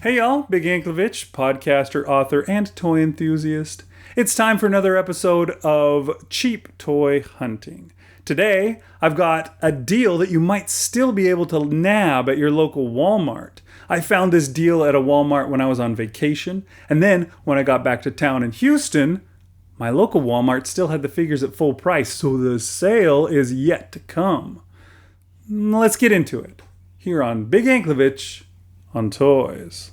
Hey y'all, Big Anklevich, podcaster, author, and toy enthusiast. It's time for another episode of Cheap Toy Hunting. Today, I've got a deal that you might still be able to nab at your local Walmart. I found this deal at a Walmart when I was on vacation, and then when I got back to town in Houston, my local Walmart still had the figures at full price, so the sale is yet to come. Let's get into it, here on Big Anklevich on Toys.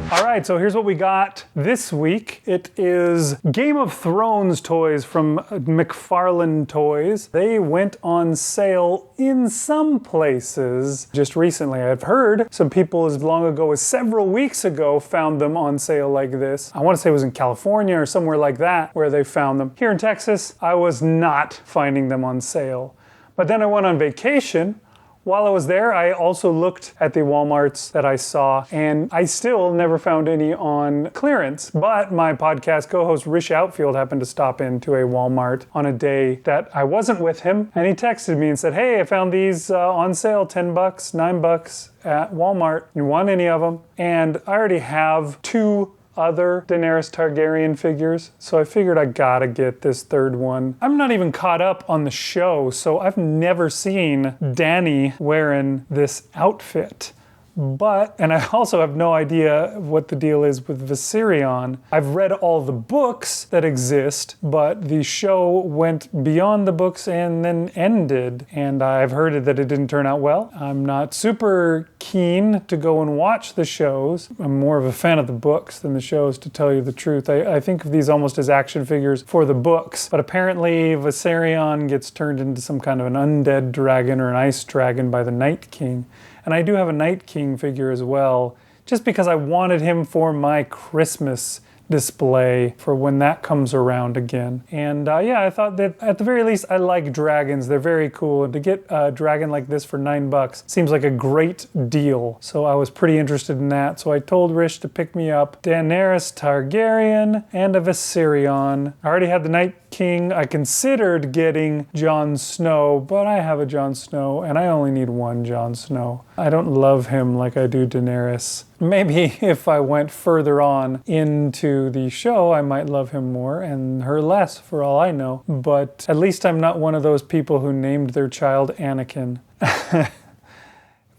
Alright, so here's what we got this week. It is Game of Thrones toys from McFarlane Toys. They went on sale in some places just recently. I've heard some people as long ago as several weeks ago found them on sale like this. I want to say it was in California or somewhere like that where they found them. Here in Texas, I was not finding them on sale. But then I went on vacation. While I was there, I also looked at the Walmarts that I saw, and I still never found any on clearance. But my podcast co-host, Rish Outfield, happened to stop into a Walmart on a day that I wasn't with him, and he texted me and said, hey, I found these on sale, $10, $9 at Walmart. You want any of them? And I already have two other Daenerys Targaryen figures, so I figured I gotta get this third one. I'm not even caught up on the show, so I've never seen Dany wearing this outfit. And I also have no idea what the deal is with Viserion. I've read all the books that exist, but the show went beyond the books and then ended. And I've heard that it didn't turn out well. I'm not super keen to go and watch the shows. I'm more of a fan of the books than the shows, to tell you the truth. I think of these almost as action figures for the books. But apparently Viserion gets turned into some kind of an undead dragon or an ice dragon by the Night King. And I do have a Night King figure as well, just because I wanted him for my Christmas display for when that comes around again. And yeah, I thought that at the very least, I like dragons. They're very cool. And to get a dragon like this for $9 seems like a great deal. So I was pretty interested in that. So I told Rish to pick me up Daenerys Targaryen and a Viserion. I already had the Night King. I considered getting Jon Snow, but I have a Jon Snow and I only need one Jon Snow. I don't love him like I do Daenerys. Maybe if I went further on into the show, I might love him more and her less, for all I know. But at least I'm not one of those people who named their child Anakin.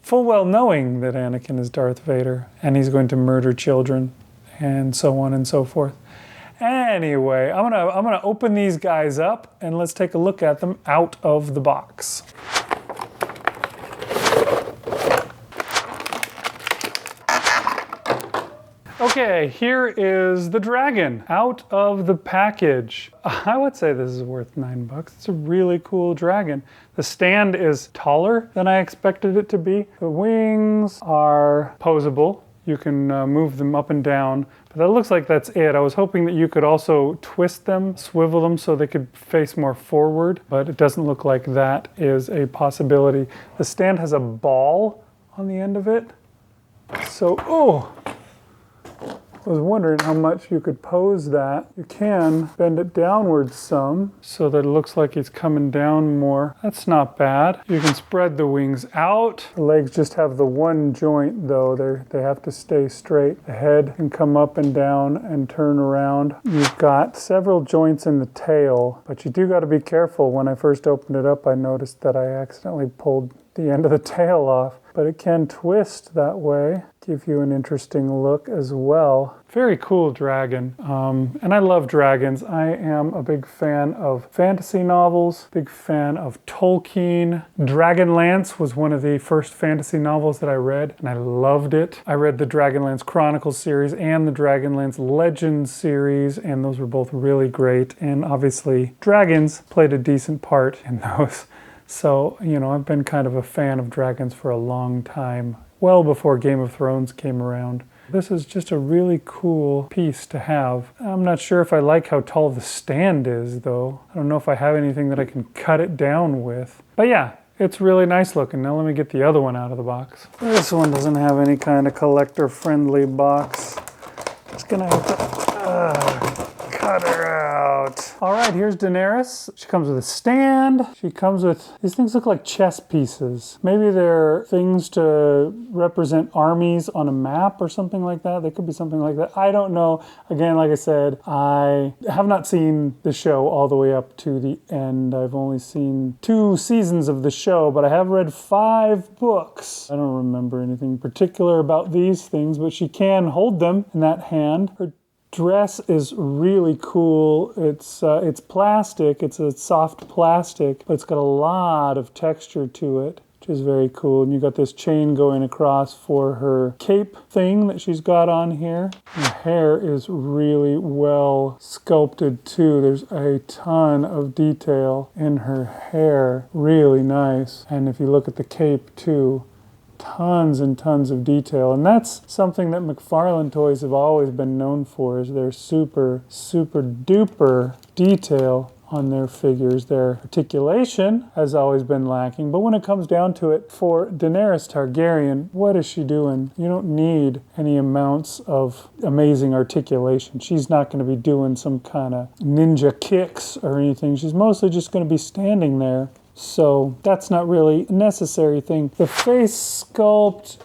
Full well knowing that Anakin is Darth Vader and he's going to murder children and so on and so forth. Anyway, I'm gonna open these guys up and let's take a look at them out of the box. Okay, here is the dragon out of the package. I would say this is worth $9. It's a really cool dragon. The stand is taller than I expected it to be. The wings are posable. You can move them up and down, but that looks like that's it. I was hoping that you could also twist them, swivel them so they could face more forward, but it doesn't look like that is a possibility. The stand has a ball on the end of it. So, I was wondering how much you could pose that. You can bend it downwards some so that it looks like he's coming down more. That's not bad. You can spread the wings out. The legs just have the one joint though. They have to stay straight. The head can come up and down and turn around. You've got several joints in the tail, but you do got to be careful. When I first opened it up, I noticed that I accidentally pulled the end of the tail off, but it can twist that way. Give you an interesting look as well. Very cool dragon. And I love dragons. I am a big fan of fantasy novels, big fan of Tolkien. Dragonlance was one of the first fantasy novels that I read, and I loved it. I read the Dragonlance Chronicles series and the Dragonlance Legends series, and those were both really great. And obviously, dragons played a decent part in those. So, I've been kind of a fan of dragons for a long time, well before Game of Thrones came around. This is just a really cool piece to have. I'm not sure if I like how tall the stand is, though. I don't know if I have anything that I can cut it down with. But yeah, it's really nice looking. Now let me get the other one out of the box. This one doesn't have any kind of collector-friendly box. Just gonna have to cut her out. All right, here's Daenerys. She comes with a stand. She comes with, these things look like chess pieces. Maybe they're things to represent armies on a map or something like that. They could be something like that. I don't know. Again, like I said, I have not seen the show all the way up to the end. I've only seen 2 seasons of the show, but I have read 5 books. I don't remember anything particular about these things, but she can hold them in that hand. Her dress is really cool. It's plastic. It's a soft plastic, but it's got a lot of texture to it, which is very cool. And you got this chain going across for her cape thing that she's got on here. Her hair is really well sculpted too. There's a ton of detail in her hair. Really nice. And if you look at the cape too, tons and tons of detail. And that's something that McFarlane toys have always been known for, is their super duper detail on their figures. Their articulation has always been lacking, but when it comes down to it, for Daenerys Targaryen, what is she doing? You don't need any amounts of amazing articulation. She's not going to be doing some kind of ninja kicks or anything. She's mostly just going to be standing there. So that's not really a necessary thing. The face sculpt,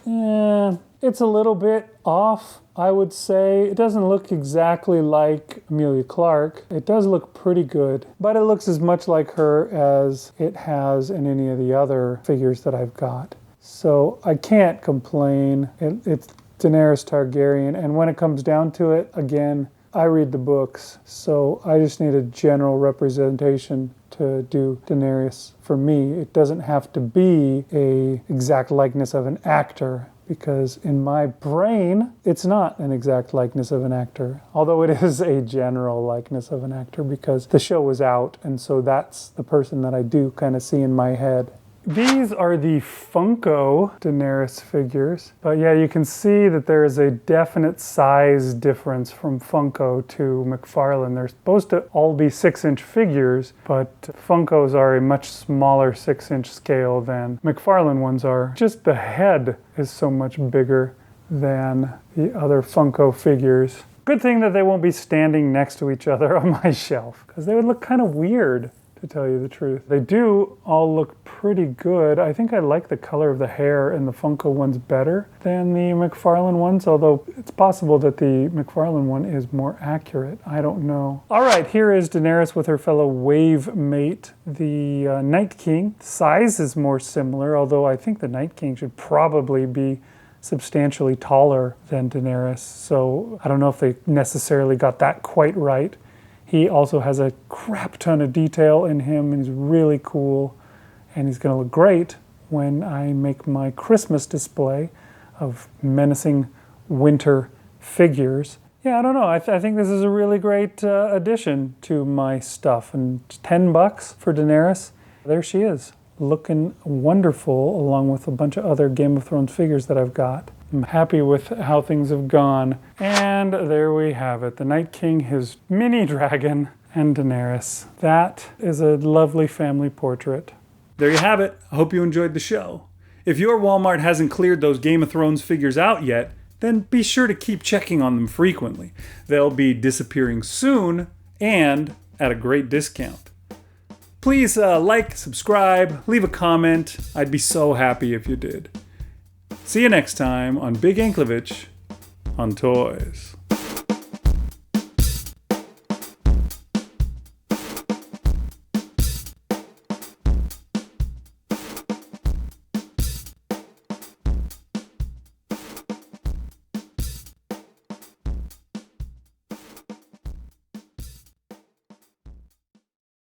it's a little bit off, I would say. It doesn't look exactly like Emilia Clarke. It does look pretty good, but it looks as much like her as it has in any of the other figures that I've got. So I can't complain. It's Daenerys Targaryen, and when it comes down to it, again, I read the books, so I just need a general representation to do Daenerys. For me, it doesn't have to be an exact likeness of an actor, because in my brain, it's not an exact likeness of an actor, although it is a general likeness of an actor because the show was out, and so that's the person that I do kind of see in my head. These are the Funko Daenerys figures, but yeah, you can see that there is a definite size difference from Funko to McFarlane. They're supposed to all be 6-inch figures, but Funkos are a much smaller 6-inch scale than McFarlane ones are. Just the head is so much bigger than the other Funko figures. Good thing that they won't be standing next to each other on my shelf, because they would look kind of weird, to tell you the truth. They do all look pretty good. I think I like the color of the hair in the Funko ones better than the McFarlane ones, although it's possible that the McFarlane one is more accurate. I don't know. All right, here is Daenerys with her fellow wave mate, the Night King. Size is more similar, although I think the Night King should probably be substantially taller than Daenerys, so I don't know if they necessarily got that quite right. He also has a crap ton of detail in him, and he's really cool, and he's going to look great when I make my Christmas display of menacing winter figures. Yeah, I don't know. I think this is a really great addition to my stuff. And $10 for Daenerys. There she is, looking wonderful, along with a bunch of other Game of Thrones figures that I've got. I'm happy with how things have gone. And there we have it. The Night King, his mini dragon, and Daenerys. That is a lovely family portrait. There you have it. I hope you enjoyed the show. If your Walmart hasn't cleared those Game of Thrones figures out yet, then be sure to keep checking on them frequently. They'll be disappearing soon and at a great discount. Please like, subscribe, leave a comment. I'd be so happy if you did. See you next time on Big Anklevich on Toys.